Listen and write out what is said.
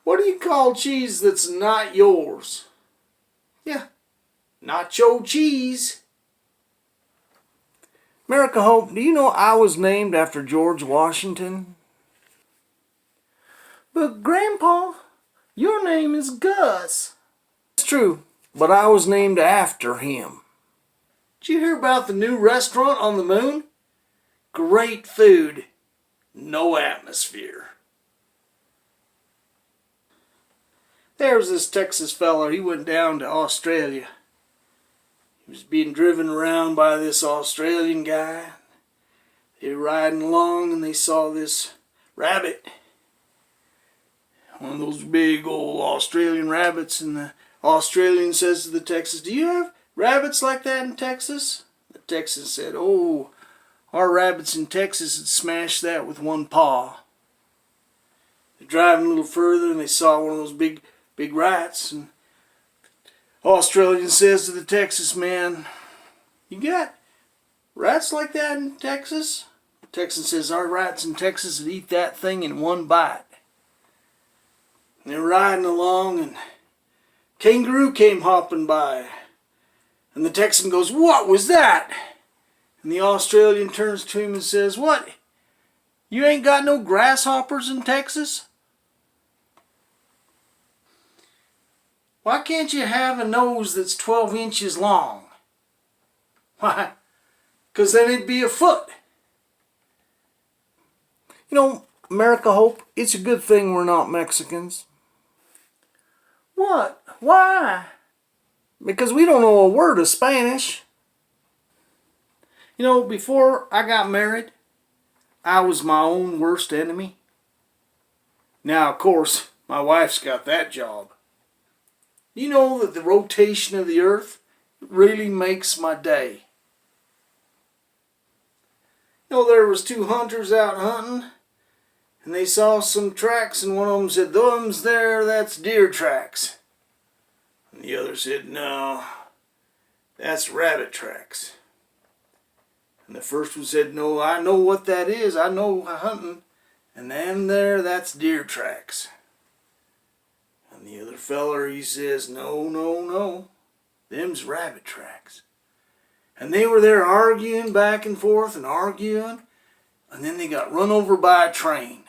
What do you call cheese that's not yours? Yeah, nacho cheese. America Hope, do you know I was named after George Washington? But Grandpa, your name is Gus. It's true, but I was named after him. Did you hear about the new restaurant on the moon? Great food, no atmosphere. There's this Texas fella, he went down to Australia. He was being driven around by this Australian guy. They were riding along and they saw this rabbit. One of those big old Australian rabbits, and the Australian says to the Texan, "Do you have rabbits like that in Texas?" The Texan said, "Oh, our rabbits in Texas would smash that with one paw." They're driving a little further and they saw one of those big rats, and Australian says to the Texas man, "You got rats like that in Texas?" The Texan says, "Our rats in Texas would eat that thing in one bite." And they're riding along and kangaroo came hopping by. And the Texan goes, "What was that?" And the Australian turns to him and says, "What? You ain't got no grasshoppers in Texas? Why can't you have a nose that's 12 inches long?" "Why? 'Cause then it'd be a foot." You know, America Hope, it's a good thing we're not Mexicans. "What? Why?" Because we don't know a word of Spanish. You know, before I got married, I was my own worst enemy. Now, of course, my wife's got that job. You know that the rotation of the earth really makes my day. You know, there was two hunters out hunting, and they saw some tracks, and one of them said, "Them's there, that's deer tracks." And the other said, "No, that's rabbit tracks." And the first one said, "No, I know what that is. I know hunting. And then there, that's deer tracks." And the other feller, he says, "No, no, no. Them's rabbit tracks." And they were there arguing back and forth and arguing. And then they got run over by a train.